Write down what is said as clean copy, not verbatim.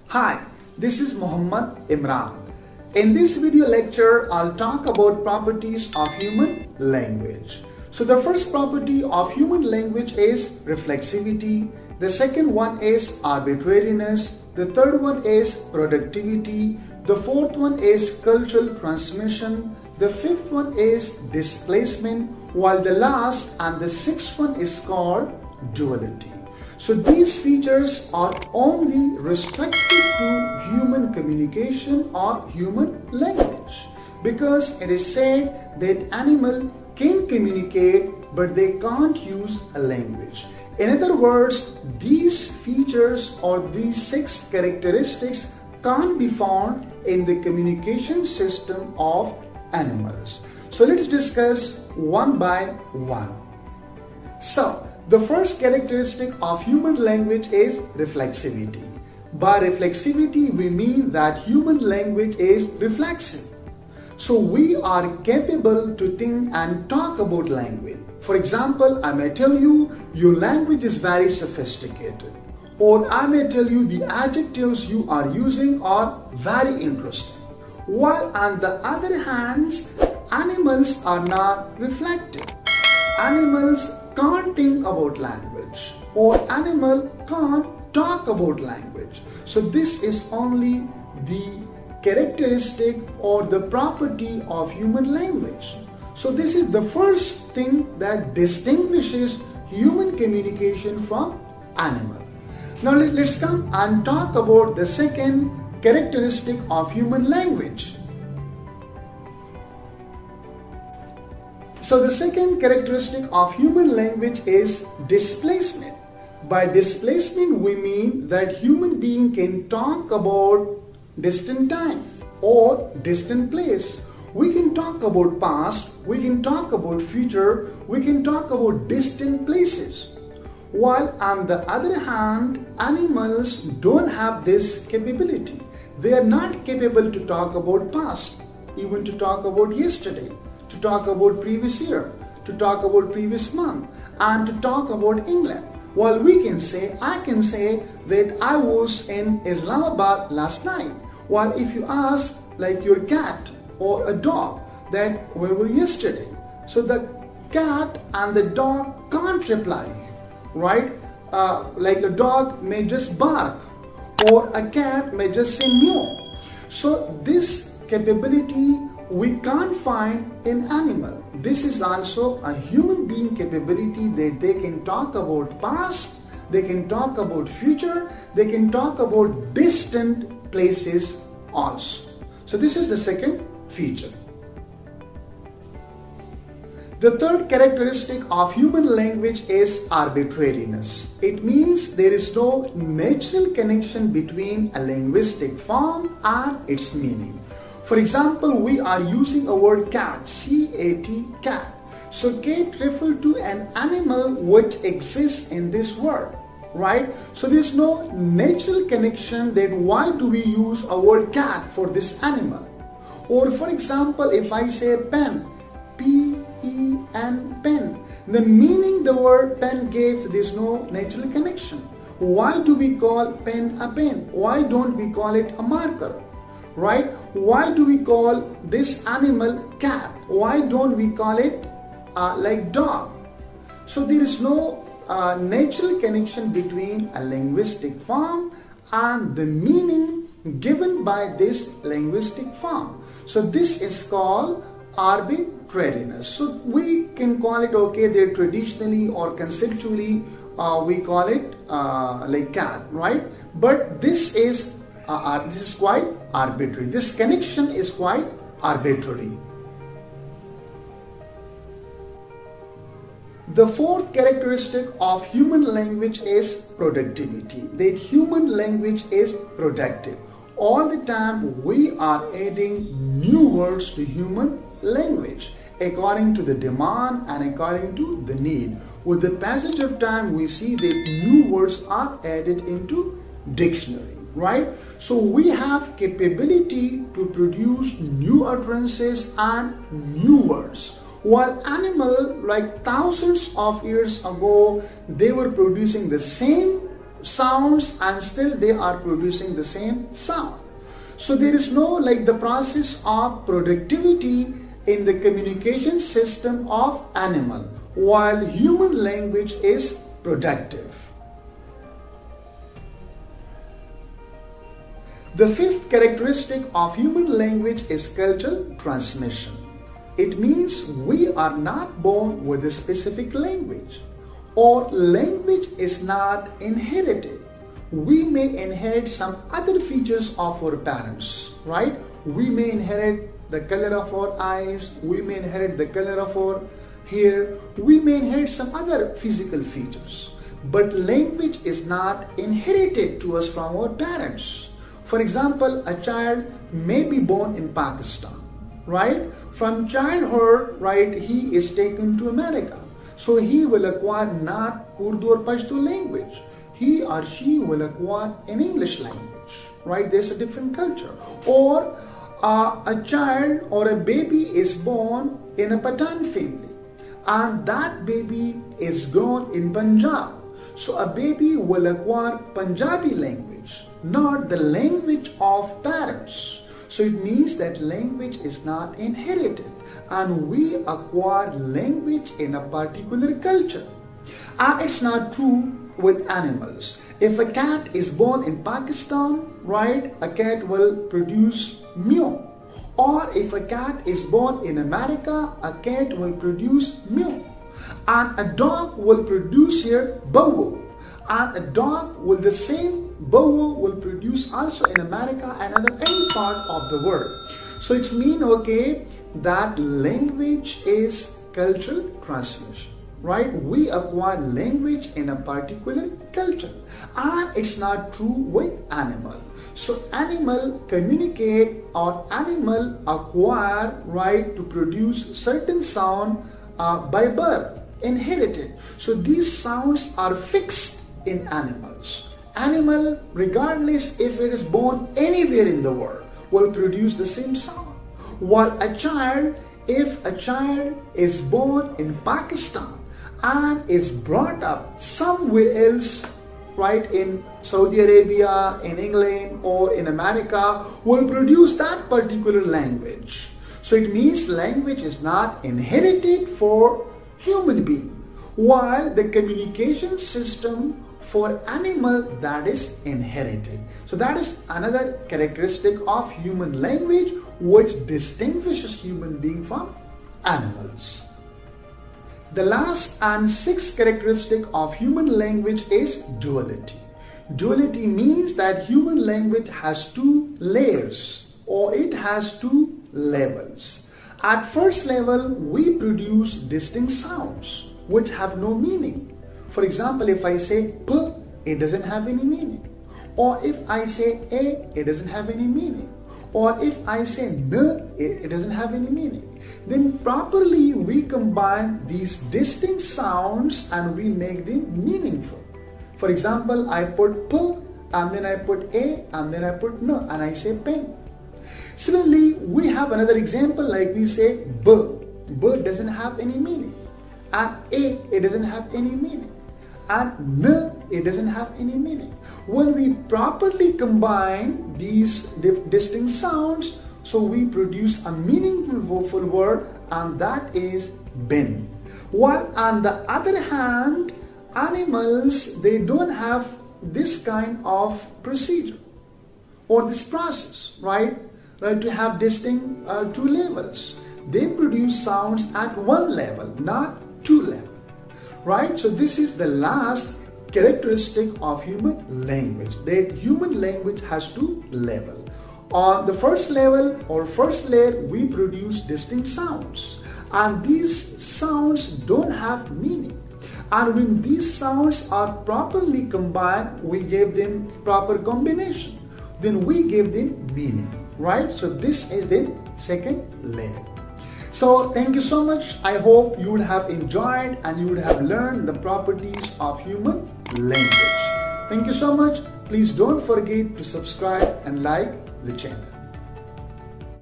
Hi, this is Muhammad Imran. In this video lecture, I'll talk about properties of human language. So the first property of human language is reflexivity. The second one is arbitrariness. The third one is productivity. The fourth one is cultural transmission. The fifth one is displacement, while the last and the sixth one is called duality. So these features are only restricted to human communication or human language, because it is said that animal can communicate but they can't use a language. In other words, these features or these six characteristics can't be found in the communication system of animals. So let's discuss one by one. So the first characteristic of human language is reflexivity. By reflexivity, we mean that human language is reflexive. So we are capable to think and talk about language. For example, I may tell you your language is very sophisticated, or I may tell you the adjectives you are using are very interesting. While on the other hand, animals are not reflective. Animals can't think about language, or animal can't talk about language. So this is only the characteristic or the property of human language. So this is the first thing that distinguishes human communication from animal. Now let's come and talk about the second characteristic of human language. So the second characteristic of human language is displacement. By displacement, we mean that human being can talk about distant time or distant place. We can talk about past, we can talk about future, we can talk about distant places. While on the other hand, animals don't have this capability. They are not capable to talk about past, even to talk about yesterday, to talk about previous year, to talk about previous month, and to talk about England. While I can say that I was in Islamabad last night. While if you ask like your cat or a dog that where were you yesterday? So the cat and the dog can't reply, right? Like a dog may just bark, or a cat may just say meow. So this capability we can't find in animal. This is also a human being capability that they can talk about past, they can talk about future, they can talk about distant places also. So this is the second feature. The third characteristic of human language is arbitrariness. It means there is no natural connection between a linguistic form and its meaning. For example, we are using a word cat, C-A-T, cat. So cat refers to an animal which exists in this world, right? So there is no natural connection that why do we use a word cat for this animal. Or for example, if I say pen, P-E-N, pen, the meaning the word pen gives, there is no natural connection. Why do we call pen a pen? Why don't we call it a marker? Right? Why do we call this animal cat? Why don't we call it like dog? So there is no natural connection between a linguistic form and the meaning given by this linguistic form. So this is called arbitrariness. So we can call it, okay, they're traditionally or conceptually we call it like cat, right? But this is quite arbitrary. This connection is quite arbitrary. The fourth characteristic of human language is productivity. That human language is productive. All the time we are adding new words to human language according to the demand and according to the need. With the passage of time, we see that new words are added into dictionary, right? So we have capability to produce new utterances and new words. While animal, like thousands of years ago, they were producing the same sounds and still they are producing the same sound. So there is no like the process of productivity in the communication system of animal, while human language is productive. The fifth characteristic of human language is cultural transmission. It means we are not born with a specific language, or language is not inherited. We may inherit some other features of our parents, right? We may inherit the color of our eyes, we may inherit the color of our hair, we may inherit some other physical features. But language is not inherited to us from our parents. For example, a child may be born in Pakistan, right? From childhood, right, he is taken to America. So he will acquire not Urdu or Pashto language. He or she will acquire an English language, right? There's a different culture. Or a child or a baby is born in a Pathan family, and that baby is grown in Punjab. So a baby will acquire Punjabi language, not the language of parents. So it means that language is not inherited, and we acquire language in a particular culture. And it's not true with animals. If a cat is born in Pakistan, right, a cat will produce meow. Or if a cat is born in America, a cat will produce meow. And a dog will produce here bow wow. And a dog with the same bow wow will produce also in America and any part of the world. So it's mean, okay, that language is cultural transmission, right? We acquire language in a particular culture, and it's not true with animal. So animal communicate or animal acquire, right, to produce certain sound by birth, inherited. So these sounds are fixed in animals. Animal, regardless if it is born anywhere in the world, will produce the same sound. While a child, if a child is born in Pakistan and is brought up somewhere else, right, in Saudi Arabia, in England, or in America, will produce that particular language. So it means language is not inherited for human being, while the communication system for animal, that is inherited. So that is another characteristic of human language which distinguishes human being from animals. The last and sixth characteristic of human language is duality. Duality means that human language has two layers, or it has two levels. At first level, we produce distinct sounds which have no meaning. For example, if I say P, it doesn't have any meaning. Or if I say A, it doesn't have any meaning. Or if I say N, it doesn't have any meaning. Then properly we combine these distinct sounds and we make them meaningful. For example, I put P and then I put A and then I put N and I say pen. Similarly, we have another example like we say B. B doesn't have any meaning. And A, it doesn't have any meaning. And N, it doesn't have any meaning. When we properly combine these distinct sounds, so we produce a meaningful word, and that is bin. While on the other hand, animals, they don't have this kind of procedure or this process, right? To have distinct two levels. They produce sounds at one level, not two levels. Right? So this is the last characteristic of human language, that human language has two levels. On the first level or first layer, we produce distinct sounds, and these sounds don't have meaning. And when these sounds are properly combined, we give them proper combination. Then we give them meaning, right? So this is the second layer. So thank you so much. I hope you would have enjoyed and you would have learned the properties of human language. Thank you so much. Please don't forget to subscribe and like the channel.